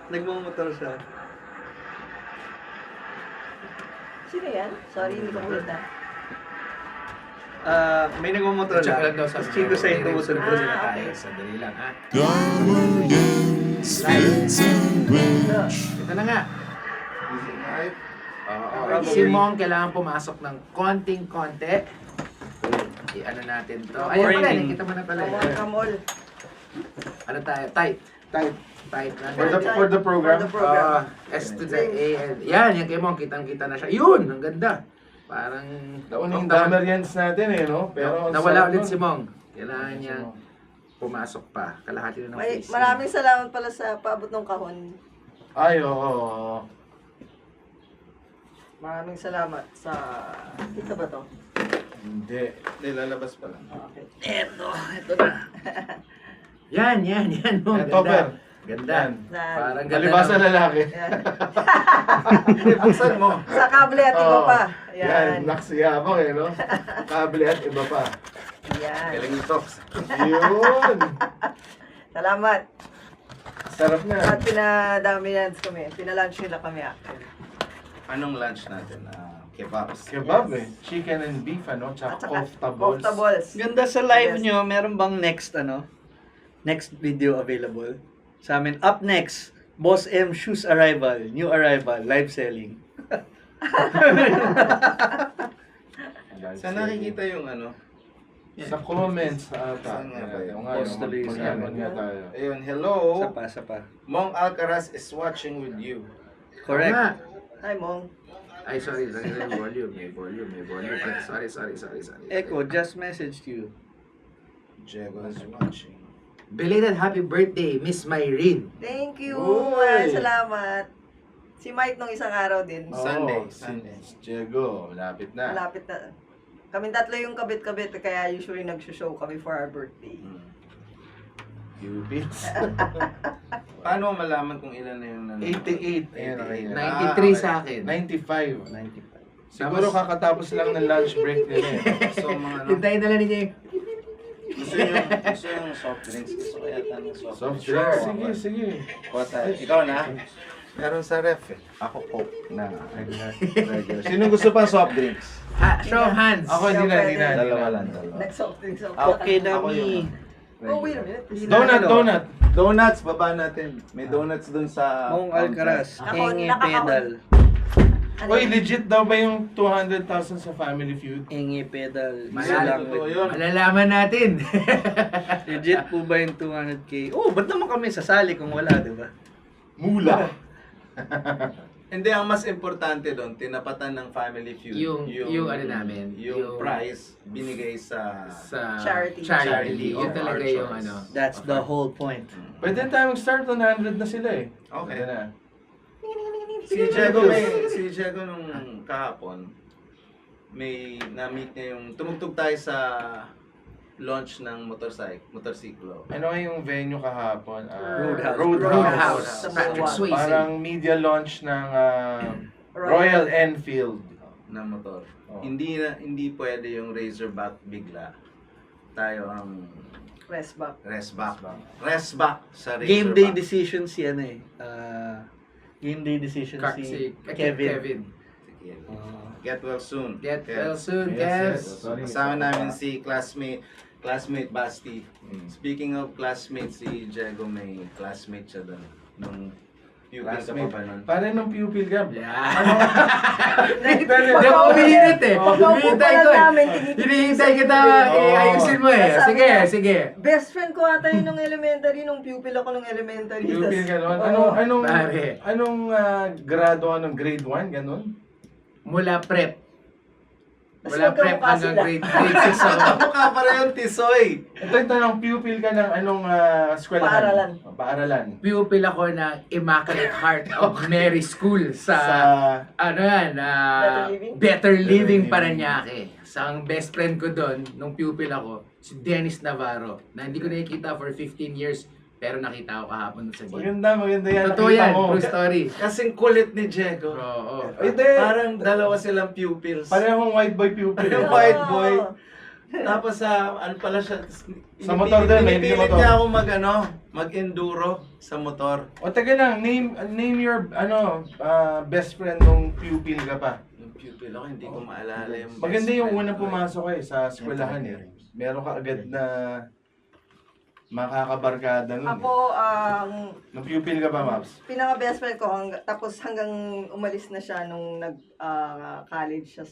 Nagmamotor siya. Sino yan? Sorry, hindi ko kita. May nagmamotor Check lang. lang daw sa Tapos Chico sa yung tumusunod Ah, sila. okay. tayo. Sandali lang, ha? So, Ito na nga. Oo. Si Mong kailangan pumasok ng konting-konti. I-ano natin to. Ayan pala, Framing. nakita mo na pala. come on, come on. Ano tayo? Tight. Type. Tight na. For the program. For the program. S to the A. And, yan, yan kay Mong. Kitang-kita na siya. Yun! Ang ganda. Parang... Nauna yung Damerians natin eh, no? Pero nawala sa- ulit si Mong. Kailangan niya pumasok pa. Kalahati na ng face. Maraming salamat pala sa paabot ng kahon. Ay, oo. Maraming salamat sa... Kita ba to? Hindi. Nilalabas pa lang. Okay. Ito na. yan, Mong. Eto, Per. Ganda. Yan. Parang ganda. Malibasa ng- lalaki. Yan. Buksan mo. Sa kable at iba pa. Yan, Yan. naksiyabang eh, no? Kable at iba pa. Yan. Galing ito. Yun! Salamat. Sarap na. At pinadami yan kami. Pinalunch nila kami actually. Anong lunch natin? Kebabs. Kebab Yes. eh. Chicken and beef, ano? At Tsaka saka kofta balls. kofta balls. Ganda sa live Yes. nyo, meron bang next next video available? Sa amin, up next, Boss M Shoes Arrival, new arrival, live selling. Saan nakikita yung Sa comments ata. Saan nga ba yun? Oo nga, Post tuloy sa mag-iwan amin. nga tayo. Ayun, hello. Oh. Mong Alcaraz is watching with you. Correct. Hi, Mong. Ay, sorry. May volume. Sorry. Echo, just messaged you. Diego is watching. Belated happy birthday, Miss Myrene. Thank you. Uy. Maraming salamat. Si Mike nung isang araw din. Sunday. Si Diego, malapit na. Malapit na. Kaming tatlo yung kabit-kabit kaya usually nag-show kami for our birthday. Cupits. Paano malaman kung ilan na yung 88. Ayan, ayan. 93 sa akin. 95. 95. Siguro kakatapos lang ng lunch break nila eh. So, mga Hintayin na lang ninyo yung... gusto yung soft drinks. Gusto ko yata ng soft Soft drinks. drinks. Sige. Ikaw na? Meron sa ref eh. Ako Coke na. Sino gusto pa soft drinks? Show of hands. Ako hindi na. Dalawa lang. Nag-soft drinks ako. Okay na Ako mi. Oh, wait a minute. Donut. Donuts, baba natin. May donuts dun sa... Mong Alcaraz, Ako, Enge nakakahon. Pedal. Ano Oy, yun? legit daw ba yung 200,000 sa Family Feud? Enge Pedal. Totoo yun. Malalaman natin. Legit po ba yung 200k? Oh, ba't naman kami sasali kung wala, di ba? Mula. Hindi, ang mas importante doon, tinapatan ng Family Feud. Yung ano namin, Yung prize binigay sa... Charity. Charity. Yun of talaga our yung choice. ano. That's the whole point. Pwede tayo mag-start 100 na sila eh. Okay. Pwede na. Si Diego nung kahapon, may na-meet niya yung... Tumugtog tayo sa launch ng motorsiklo. Ano nga yung venue kahapon? Roadhouse. Roadhouse. Sa Patrick Buwan. Swayze. Parang media launch ng Royal Enfield. Na motor. Oh. Hindi pwede yung Razorback bigla. Tayo ang Rest back. rest back sa Razorback. Game day decisions yan eh. Game day decisions Si si Kevin. Sige. Get well soon. Get Kev. well soon, Yes, Kev. Sorry. Kasama namin si classmate Basti. Speaking of classmates, si Diego may classmate siya doon. Nung pupil ka pa Classmate. ba nun? Pare nung pupil ka. Yeah. Hindi Hindi ako umiinit eh. Pagkaupo Hinihintay pa ko lang eh. namin, tinitigil Hinihintay kita, Oo. ayusin mo eh. Sabi Sige, niya, sige. Best friend ko ata yun nung elementary, nung pupil ako nung elementary. Pupil ka noon. Oo. Anong grado ka nung grade 1? Ganon? Mula prep. Tapos Mula prep magkamukha hanggang sila. grade 6 ako. Mukha pa rin yung tisoy. Ito yung tanong, pupil ka ng anong eskwelahan? Paaralan. Paaralan. Pupil ako ng Immaculate Heart of Mary School sa ano yan, Better Living? Better Living Living. Paranaque. Sa ang best friend ko doon, nung pupil ako, si Dennis Navarro, na hindi ko nakikita for 15 years, pero nakita ko kahapon sa gym. Maganda yan. Totoo Nakita yan, mo. true story. Kasing kulit ni Diego. Oo. Hindi. Parang dalawa silang pupils. Parehong white boy pupil. Yung white boy. Tapos ano pala siya, Sa motor din, may hindi pinipilit motor. niya ako mag-enduro sa motor. O taga lang, name your best friend nung pupil ka pa. Yung pupil ako, hindi ko maalala yung Maganda best yung friend unang ko eh. pumasok sa eskwelahan Meron ka agad na makakabarkada nun. Ako, Nung pupil ka pa, Maps? pinaka-best friend ko, tapos hanggang umalis na siya nung nag-college siya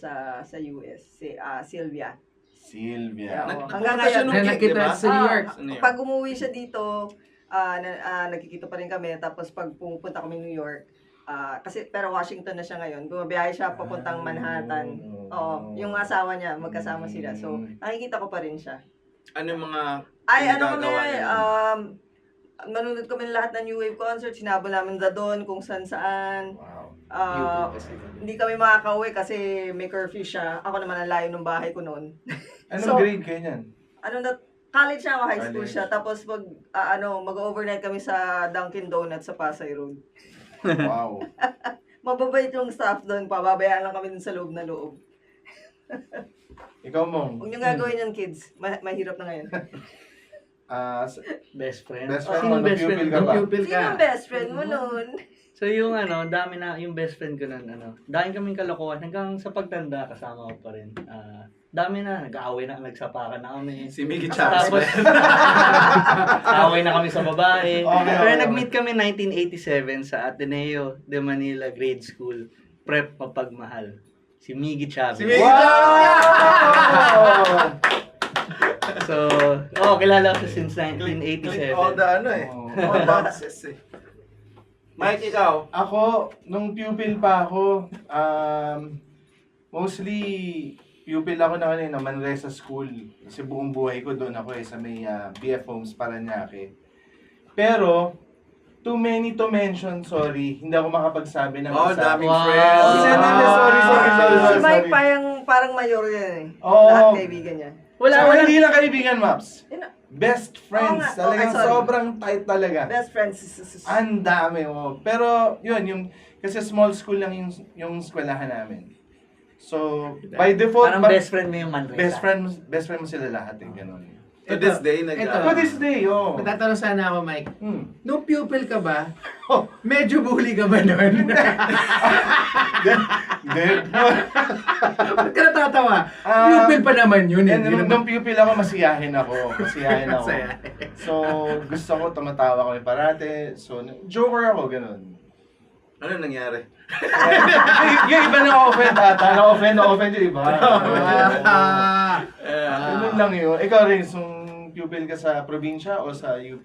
sa US, si Sylvia. Sylvia. Oo. Nagpunta Hanggang siya ngayon. nung Na gig, nakita diba? sa New York. Sa New York. Pag umuwi siya dito, nagkikita pa rin kami. Tapos pag pumupunta kami New York, pero Washington na siya ngayon. Bumabiyahe siya papuntang Manhattan. Oo, yung asawa niya, magkasama sila. So, nakikita ko pa rin siya. Ano yung mga Ay, ano kami, pinagagawa niya nun? nanonood kami lahat ng New Wave concert. Sinabon namin doon kung saan. Wow. Hindi kami makakauwi kasi may curfew siya. Ako naman ang layo ng bahay ko noon. Anong So, grade kayo niyan? College na ako, high school College. siya. Tapos mag-overnight kami sa Dunkin' Donuts sa Pasay Road. Wow. Mababait yung staff doon. Pababayaan lang kami dun sa loob na loob. Ikaw, Mong. Huwag nyo gagawin yan, kids. Mahirap na ngayon. Best friend. Best friend Sino mo, nung best pupil friend? ka Nung ba? pupil Sino ka. ang best friend mo noon? So yung yung best friend ko nun, dahil kaming kalokohan hanggang sa pagtanda kasama ko pa rin. Dami na, nag-aaway na, nagsapakan na kami. Si Mickey Chavez. Tapos, away na kami sa babae. Okay, Pero okay. nag-meet kami 1987 sa Ateneo de Manila Grade School. Prep Mapagmahal. Si Miggy Chavez. Si Miggy Wow! So, kilala ko siya since 1987. All the all boxes eh. Mike, ikaw? Ako, nung pupil pa ako, mostly pupil ako na kanina, Manresa School. Kasi buong buhay ko doon ako sa may BF Homes, Paranaque. Pero, too many to mention, sorry. Hindi ako makapagsabi ng Oh, isa. daming Wow. friends. Sorry. Si Mike parang mayor yan eh. Oo. Lahat kaibigan niya. Wala, hindi lang kaibigan, Maps. Yun na. Best friends. Oo nga. Talagang Okay, sorry. sobrang tight talaga. Best friends. Ang dami mo. Pero, yun, kasi small school lang yung eskwelahan namin. So, by default, Parang best friend mo yung Manresa. best friend mo sila lahat ganun. To this day, Ito. To this day, oh. Matatanong sana ako, Mike. Nung pupil ka ba, Oh. medyo bully ka ba nun? Then, Ba't ka natatawa? Ah, Pupil pa naman yun eh. nung pupil ako, masiyahin ako. Masaya. So, gusto ko, tumatawa kami parate. So, joker ako, ganun. Ano nangyari? yung iba na-offend ata. Na-offend yung iba. Ganun lang yun. Ikaw rin, pupil ka sa probinsya o sa UP?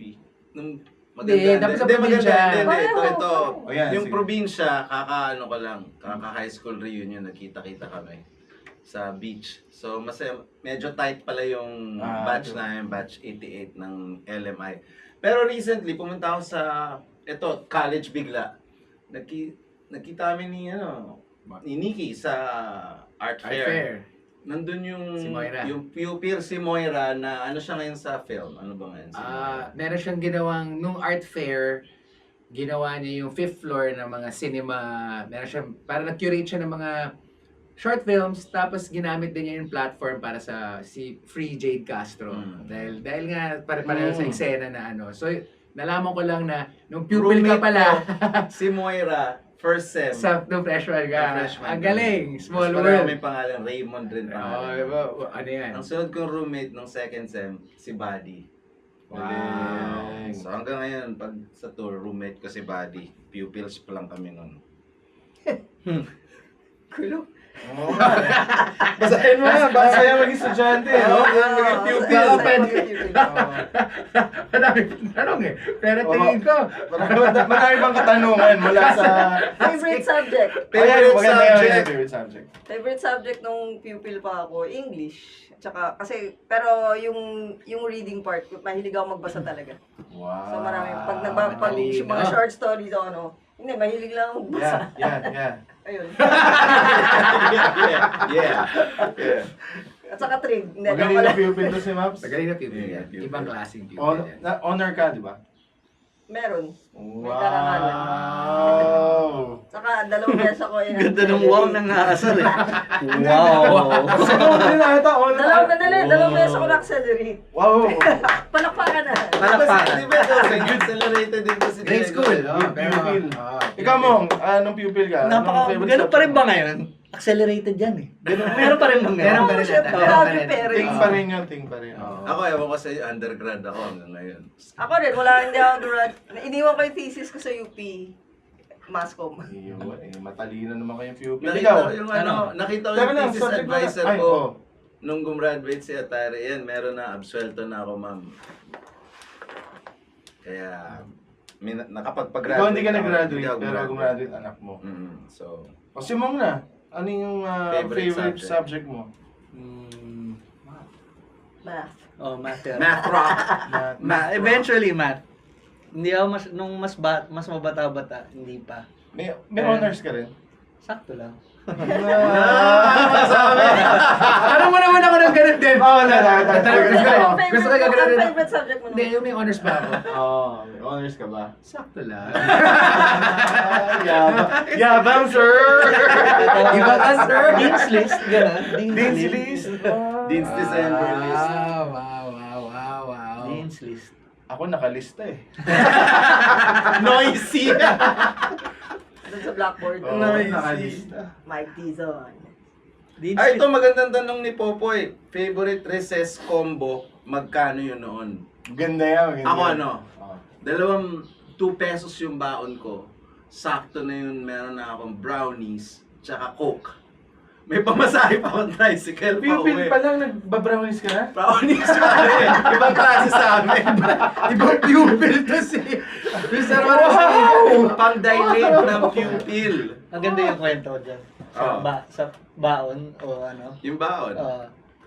Nung Hindi, dapat sa probinsya. Hindi, ito. O yan, Yung sige. probinsya, kaka-high school reunion, nagkita-kita kami sa beach. So, medyo tight pala yung batch namin, batch 88 ng LMI. Pero recently, pumunta ako sa, college bigla. Nakita kami ni Nikki sa art fair. Nandun yung Si Moira. yung pupil si Moira na siya ngayon sa film. Ano ba ngayon? Si Moira? Meron siyang ginawang, nung art fair, ginawa niya yung 5th floor ng mga cinema. Meron siyang, para nag-curate siya ng mga short films, tapos ginamit din niya yung platform para sa si Free Jade Castro. Dahil nga, pare-pareho sa eksena na So, nalaman ko lang na, nung pupil ka Roommate pala, ko, si Moira, first sem. nung freshman ka. Freshman. Ang galing, small Mas world. may pangalan, Raymond rin pangalan. Ano yan? Ang sunod kong roommate nung second sem, si Buddy. Wow. So hanggang ngayon, pag sa tour, roommate ko si Buddy. Pupils pa lang kami nun. Kulo. Oo nga. Basahin mo na, baka kaya maging estudyante. Maging pupil. Madami pang tanong eh. Pero tingin ko, Marami bang katanungan mula sa... Favorite subject. Favorite Maganda yan, subject. favorite subject. Favorite subject nung pupil pa ako, English. Tsaka, pero yung reading part, mahilig ako magbasa talaga. Wow. So marami, pag madali, yung mga no? short stories ako, hindi, mahilig lang ako magbasa. Yeah. Ayun. Yeah. At saka trig. Hindi, Magaling joke na lang. pupil to si Maps. magaling na pupil Yeah, yan. pupil. Ibang klaseng pupil yan. Honor ka, di ba? Meron. May karangalan. Wow. Saka 2 beses ako ako eh. Ganda ng wow ng nakasal eh. Wow. Siguro din ata. Dalawang beses ako na-accelerate. Wow. Palakpakan na. Palakpakan. Di ba ito? Accelerated din po si Grade Diego. school. Oh, pero, Pupil. oh, Ikaw Mong, anong pupil ka? Ganun pa rin ba ngayon? Accelerated yan eh. Meron pa rin bang Meron pa rin. Siyempre, Meron pa grabe rin. parents. Ting pa rin yun, ting pa rin. Oo. Ako, ewan ko sa undergrad ako hanggang ngayon. Ako rin, hindi ako grad. Iniwan ko yung thesis ko sa UP. Mascom. Matalino naman kayong pupil. Nakita Ikaw? ko yung Ano? nakita ko Teka yung lang, thesis subject mo na. advisor Ay, ko. oo. Nung gumraduate si Atari, yan, meron na, absuelto na ako, ma'am. Kaya, nakapagpag-graduate. Ikaw hindi ka ako, nag-graduate, hindi ako pero gumraduate anak mo. So, O si Mong na, ano yung favorite subject mo? Math. Oh, math yan. math rock. Eventually math. Hindi ako nung mas mabata-bata, hindi pa. May honors ka rin? Sakto lang. Tanong mo naman ako ng ganun din. Oo, Gusto ko gagawin Ang din. favorite subject mo Hindi, naman? yung may honors pa ako. May honors ka ba? Sakto lang. Yabang, sir! Iba ka, sir. Dean's list, gano'n. Dean's list. Dean's December list. Wow. Dean's list. Ako nakalista eh. Noisy! Doon sa blackboard. Oo, Nice. nakalista. Mike Dizon. Dean's Ay, ito list. magandang tanong ni Popoy. Favorite recess combo, magkano yun noon? Ganda yan. Ganda Ako yan. ano? Oo. Dalawang 2 pesos yung baon ko. Sakto na yun, meron na akong brownies, tsaka coke. May pamasahe pa akong tricycle pa Pupil uwi. pa lang, nagbabrownies ka na? Brownies pa rin. Ibang klase sa amin. Ibang pupil to si Mr. Pang-dilate ng pupil. Ang ganda yung kwento dyan. Oo. Sa baon o ano. Yung baon.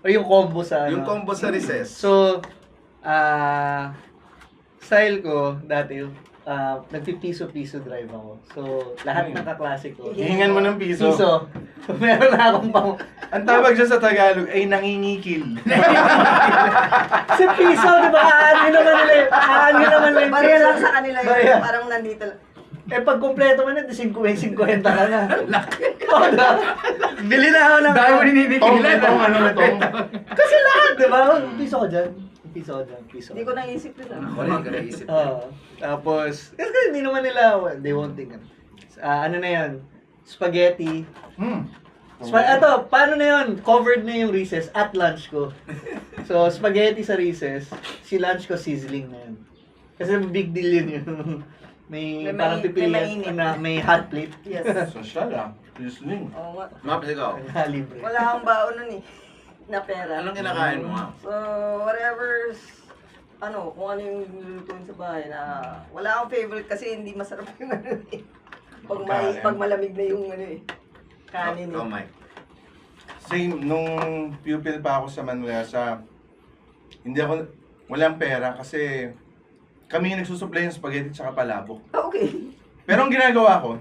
O yung combo sa ano. Yung combo sa recess. So, style ko dati, nagpipiso-piso drive ako. So, lahat ng kaklase ko. Hihingan mo ng piso. Piso. Meron na akong pang... Ang tawag dyan sa Tagalog ay nangingikil. Si piso, di ba? Aanin naman nila yung Barya piso. lang sa kanila yun. Barya. Parang nandito lang. Eh, pag kumpleto mo na, 50 ka na. Oo na. Bili na ako ng... Dahil mo nininikilan. Ano na tong? Kasi lahat, di ba? Piso ko dyan. Piso. Hindi ko naisip yun. Ako rin ko naisip. Tapos, kasi hindi naman nila, they won't think. Ano na yan? Spaghetti. Paano na yun? Covered na yung recess at lunch ko. So, spaghetti sa recess, si lunch ko sizzling na yun. Kasi big deal yun yung may parang may pipilian mainit. na may hot plate Yes. Social ah. Listening. Oo nga. Maps, ikaw. na libre. Wala akong baon nun eh. Na pera. Anong kinakain mo nga? So, whatever's, kung ano yung lulutuin sa bahay na, wala akong favorite kasi hindi masarap yung ano eh. Pag malamig na yung ano eh. Kanin Oh, eh. Mike. Same, nung pupil pa ako sa Manuel, walang pera kasi kami yung nagsusupply ng spaghetti tsaka palabok. Okay. Pero ang ginagawa ko,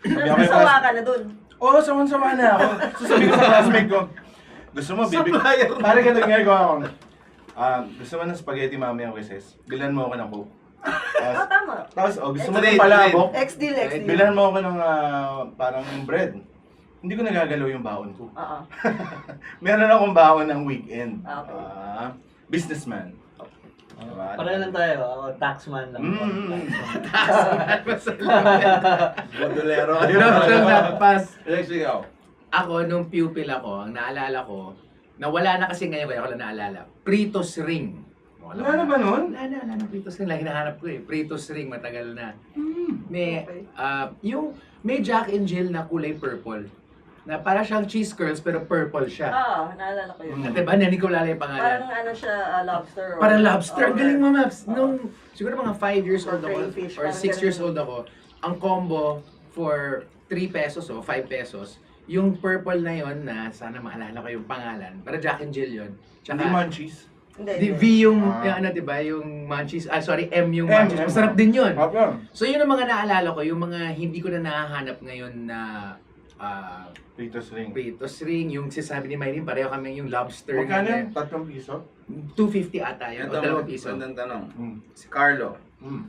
Nasawa ka na dun. Oo, sawan-sawa na ako. So sabi ko sa classmate ko, gusto mo, Supplier. Pare ganito yung ginagawa ko. Gusto mo ng spaghetti mamayang recess? Bilan mo ako ng coke. Tama. Tapos, gusto mo Trade, ng palabok? X-deal. Bilan mo ako ng parang bread. Hindi ko nagagalaw yung baon ko. Oo. Meron akong baon ng weekend. Okay. Businessman. Diba? Pareho lang tayo, ako taxman lang. Bodolero. Next, ikaw. Ako, nung pupil ako, ang naalala ko, nawala na kasi ngayon, kaya ko lang naalala, Pritos Ring. Wala na ba nun? Wala na, Pritos Ring. Lang hinahanap ko eh. Pritos Ring, matagal na. May, may Jack and Jill na kulay purple. Na para siyang cheese curls, pero purple siya. Naalala ko yun. At diba, hindi ko lala yung pangalan. Parang ano siya, lobster. Or, Parang lobster. or- Galing mo, Maps. Nung, siguro mga 5 years old ako, Crayfish, or parang 6 years ganun. old ako, ang combo for 3 pesos o 5 pesos, yung purple na yon na sana maalala ko yung pangalan. Para Jack and Jill yun. Hindi munchies. Hindi. V yung, yung ano, diba, yung munchies, M yung M, munchies. M. Masarap din yun. Okay. So yun ang mga naalala ko, yung mga hindi ko na nahahanap ngayon na Pritos ring. Pritos Ring, yung sinasabi ni Maylene, pareho kami yung lobster. Magkano na- yun? 3 piso? 250 ata yun, o 2 piso. Magandang tanong. Mm. Si Carlo, Mm.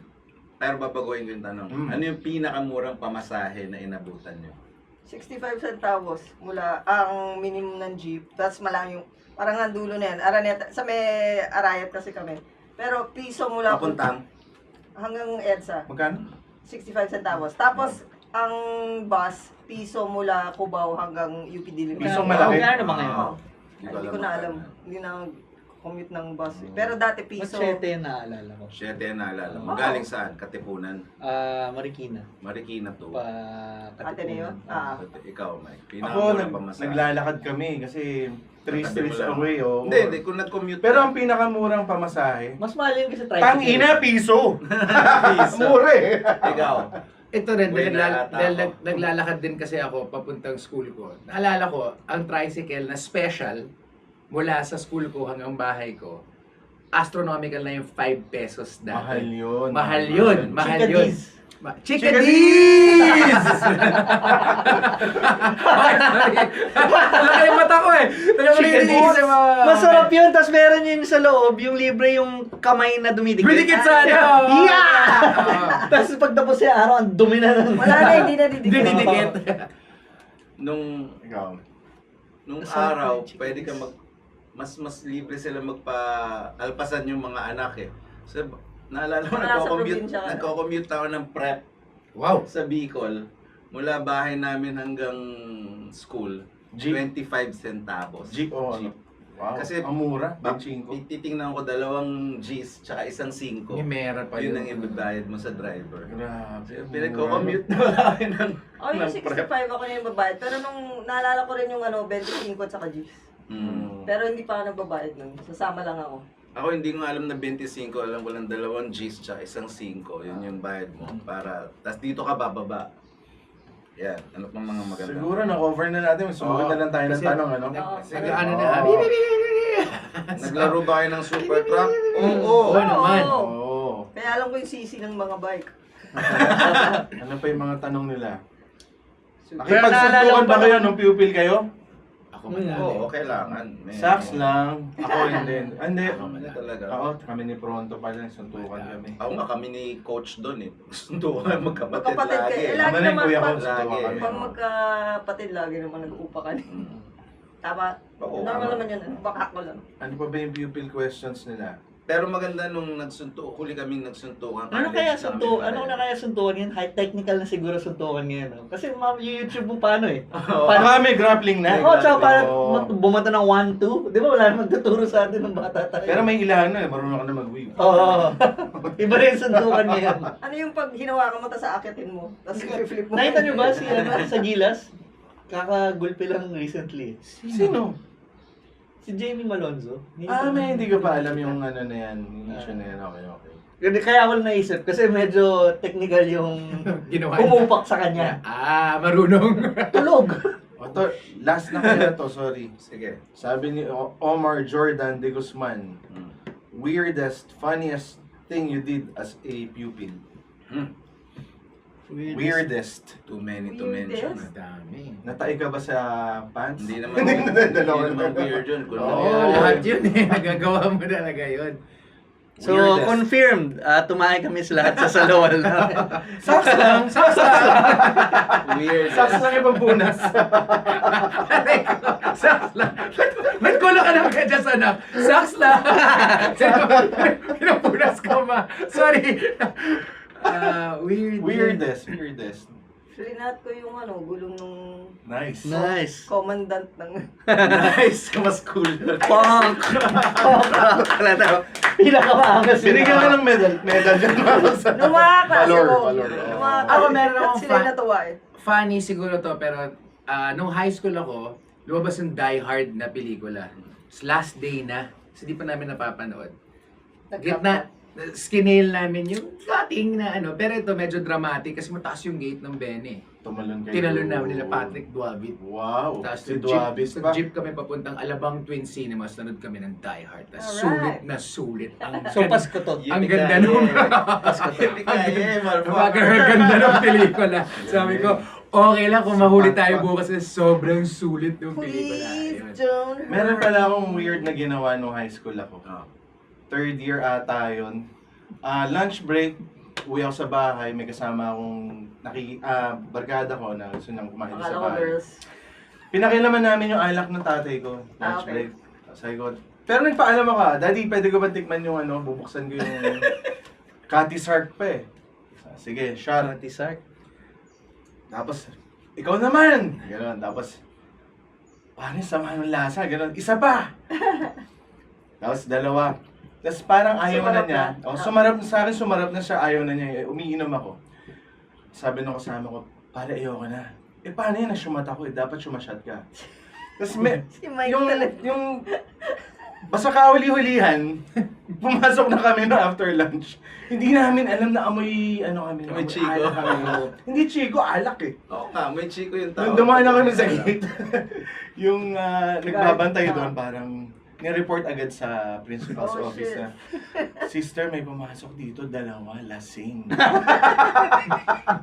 pero babaguhin ko yung tanong. Mm. Ano yung pinakamurang pamasahe na inabutan nyo? 65 centavos mula ang minimum ng jeep. Tapos malang yung, parang ang dulo na yan. Araneta, sa may Arayat kasi kami. Pero piso mula Papuntang. hanggang EDSA. Magkano? 65 centavos. Tapos, ang bus, piso mula Cubao hanggang UP Diliman. Pisong malaki. Magkano ba ngayon? Oo. Hindi Hindi ko na alam. Hindi na commute ng bus. Pero dati piso. Mas 7 yung naalala ko. 7 yan naalala mo. Oh. Galing saan? Katipunan. Marikina. Marikina to. Pa Ateneo? Katipunan. Ah. Ikaw, Mike. Ako, naglalakad kami kasi 3 streets away. Oh. Hindi, kung nag-commute Pero ang pinakamurang pamasahe, Mas mahal yun kasi tricycle. tangina, piso! Mura eh. Ikaw. Ito rin, Uy, naalata ako. naglalakad din kasi ako papuntang school ko. Naalala ko, ang tricycle na special mula sa school ko hanggang bahay ko, astronomical na yung 5 pesos dati. Mahal yun. Mahal yun. Mahal yun. Chicadiz. Chicadiz! Laki yung mata ko eh. Chicadiz. Masarap yun, tapos meron yun sa loob, yung libre yung kamay na dumidikit. Bidikit sana! Yeah! Tapos pagtapos yung araw, ang dumi na ng... Wala na, hindi na didikit. Didikit. Nung Ikaw. Nung araw, pwede ka mas libre sila magpa-alpasan yung mga anak eh. So, naalala ko, Nasa probinsya ka. nagko-commute ako ng prep Wow. sa Bicol. Mula bahay namin hanggang school, Jeep? 25 centavos. Jeep o ano? Wow, Kasi- ang mura. Ba- 25. Titingnan ko 2 G's tsaka 1 5. May meron pa Yun yun. ang ibibayad mo sa driver. Grabe. Pinagko-commute na wala kayo ng Oh, yung ng 65 ako na yung babayad. Pero nung naalala ko rin yung 25 at saka G's. Mm. Pero hindi pa ako nagbabayad nun. Sasama lang ako. Ako hindi ko alam na 25, alam ko lang 2 G's tsaka 1 5. Yun yung bayad mo para, tas dito ka bababa. Yan, ano pang mga maganda? Siguro na-cover na natin. Sumunod na lang tayo ng Kasi- tanong, ano? Oo. Sige, ano na. Oo. Naglaro ba kayo ng super truck? Oo. Oo naman. Oo. Kaya alam ko yung sisi ng mga bike. Ano pa yung mga tanong nila? Pero Nakipagsuntukan naalala ko ba pa kayo nung- nung pupil kayo? Ako man Oo, kailangan. Man. Sax lang. Ako hindi. Hindi. Hindi talaga. Oo, kami ni Pronto pa lang. Suntukan kami. Ako nga kami ni coach doon eh. Gusto ko nga magkapatid Magkapatid lagi. kayo. eh. Lagi Tama na yung naman kuya ko. pag- Suntukan Lagi. kami. Pag magkapatid, lagi naman nag-uupakan. Mm. Tama? Oo, Normal tama. naman yun. Baka ko lang. Ano pa ba yung pupil questions nila? Pero maganda nung huli kaming nagsuntukan. Ano kaya suntukan yun? High technical na siguro suntukan ngayon. No? Kasi YouTube mo paano eh. Baka may grappling na. Oo, tsaka para Oo. bumunta ng 1-2. Di ba wala namang tuturo sa atin ng bata tayo? Pero may ilahan na. Marunong ka na mag-weave. Oo. Iba rin yung suntukan ngayon. Ano yung pag hinawakan mo, tapos aakitin mo, tapos i-flip mo. Nakita nyo ba si sa Gilas? Kakagulpi lang recently. Sino? Si Jamie Malonzo. May hindi ko pa alam yung ano na yan. Yung issue na yan. Okay, okay. Kaya ako naisip kasi medyo technical yung Ginawa niya. umupak sa kanya. Marunong. Tulog. O to, last na kaya to, sorry. Sige. Sabi ni Omar Jordan de Guzman, Mm. weirdest, funniest thing you did as a pupil? Weirdest. Too many to Weirdest? mention. Madami. Natay ka ba sa pants? Hindi naman hindi naman weird yun. Kung Oo, ano, lahat yun eh. Nagagawa mo talaga yun. So, Weirdest. confirmed. Tumahay kami sa lahat sa salawal namin. Socks lang! Socks lang! weird. Socks lang yung pampunas. Saks lang. Ba't kulo ka naman dyan sa anak? Saks lang. Pinapunas ka ma. Sorry. Weirdest. Flinat ko yung gulong nung Nice. Nice. commandant ng... Nice. Mas cool. Punk! Pinakamaangas yun. Binigyan ka ng medal dyan. Nung mga klase Valor, ko. valor. Nung mga Ako, meron at akong sila fan. natuwa eh. Funny siguro to, pero nung high school ako, lumabas yung Die Hard na pelikula. It's last day na. So di pa namin napapanood. Gitna, skinale namin yung cutting na pero ito medyo dramatic kasi mataas yung gate ng Bene. Tumalon kayo. Tinalon namin nila Patrick Duavit. Wow. Tapos Si Duabis pa. jeep kami papuntang Alabang Twin Cinemas, nanood kami ng Die Hard. Tapos Alright. sulit na sulit. Ang So, Pasko to. ang ganda nung ganda ng pelikula. Sabi ko, okay lang kung mahuli tayo bukas kasi sobrang sulit ng pelikula. Please Ayun. don't Meron hurt. pala akong weird na ginawa nung high school ako. Third year ata yun. Lunch break, uwi ako sa bahay, may kasama akong barkada ko na gusto niyang kumain sa Akala ko bahay. girls. Pinakilaman namin yung alak ng tatay ko. Lunch Okay. break. Sabi ko, pero nagpaalam ako, Daddy, pwede ko ba tikman yung ano, bubuksan ko yung Cathy Sark pa eh. Sige, shot. Party Sark. Tapos, ikaw naman! Ganon. Tapos, parang sama ng lasa. Ganon. Isa pa! Tapos, dalawa. Tapos parang ayaw na Sumarap niya. na? Sumarap sa akin, sumarap na siya. Ayaw na niya. Umiinom ako. Sabi nung kasama ko, pare, ayoko na. Paano yan? Nasyumat ako eh. Dapat syumashot ka. Tapos Si Mike talaga. yung basta kauli-hulihan, pumasok na kami na after lunch. Hindi namin alam na amoy, kami. Amoy amoy Chico. alak kami. Hindi Chico, alak eh. Oo nga, may chiko yung tao. Nung dumaan na kami sa gate, yung nagbabantay doon, parang ni-report agad sa principal's Oh, office shit. na, Sister, may pumasok dito, dalawa, lasing.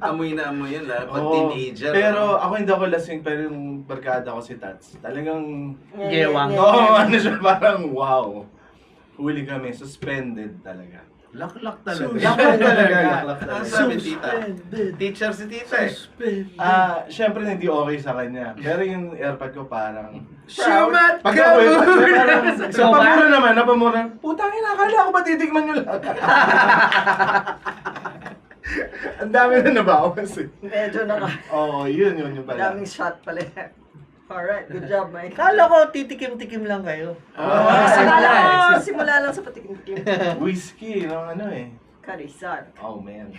Amoy na amoy yun, pag Oo. teenager. Pero ako hindi ako lasing, pero yung barkada ko si Tats, talagang, Gewang. oo, ano siya, parang wow. Huli kami, suspended talaga. Laklak talaga. Laklak talaga. Ano sabi tita? Teacher si tita eh. Syempre hindi okay sa kanya. Pero yung airpod ko parang Shumat ka Parang So, napamura naman, napamura. Putang ina, akala ko ba titikman nyo lang? Ang dami na nabawas eh. Medyo Oo, yun yung pala. daming shot pala. Alright, good job, Mike. Kala ko titikim-tikim lang kayo. Akala ko, simula. simula lang sa patikim-tikim. Whiskey, no, ano eh. Karisan. Oh man.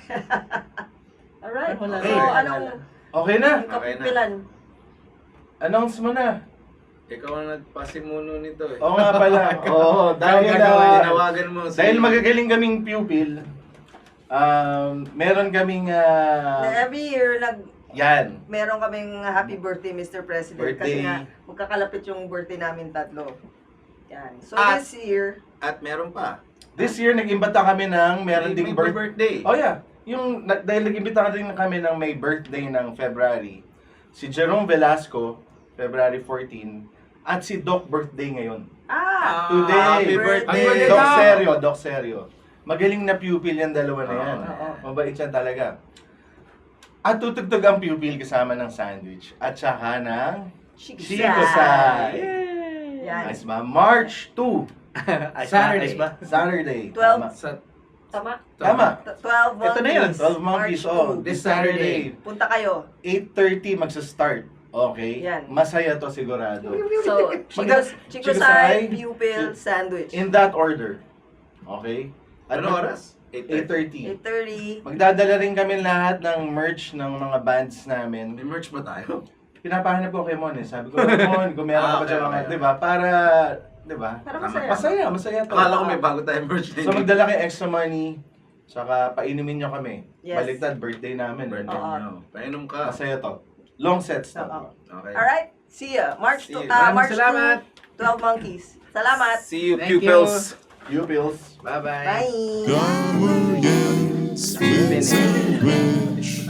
Alright, Wala so na. anong Okay na, kapipilan? announce mo na. Ikaw ang nagpasimuno nito eh. Oo nga pala. Oo, dahil Tinawagan mo si... dahil magagaling kaming pupil, meron kaming Every year, yan. meron kaming happy birthday, Mr. President. Kasi Birthday. nga, magkakalapit yung birthday namin tatlo. Yan. So At- this year, At meron pa. This year nag-imbita kami ng meron May ding birthday. Oh yeah. Dahil nag-imbita rin kami ng may birthday ng February. Si Jerome Velasco, February 14, at si Doc birthday ngayon. Today. Happy birthday. Doc Serio. Magaling na pupil yan, dalawa na yan. Oo. Mabait yan talaga. At tutugtog ang pupil kasama ng sandwich. At saka ng Chico Sai. Yan. Nice ba? March 2. Saturday. ba? Saturday. 12. Tama. Tama? Tama. 12 monkeys. Ito na yun. 12 monkeys. March Oh, 2. this Saturday. Punta kayo. 8:30 magsa-start. Okay? Yan. Masaya to sigurado. So, Chico Sai, pupil, sandwich. In that order. Okay? At Ano oras? 8:30. 8:30. Magdadala rin kami lahat ng merch ng mga bands namin. May merch ba tayo? Pinapahanap ko kay Mon eh. Sabi ko, Mon, kung meron ka pa dyan mga, okay. di ba? Para, di ba? Para Tama. masaya. Masaya to. Akala ko may bago tayong merch din. So magdala kayo extra money, saka painumin nyo kami. Yes. Baligtad, birthday namin. Birthday Oo. nyo. Painom ka. Masaya to. Long sets to. Oo. Okay. Alright, see ya. March See 2, you. Maraming March 2, salamat. 12 monkeys. Salamat. See you, Thank you. pupils. Pupils. Bye-bye. Bye. Convergence, Vincent Bridge.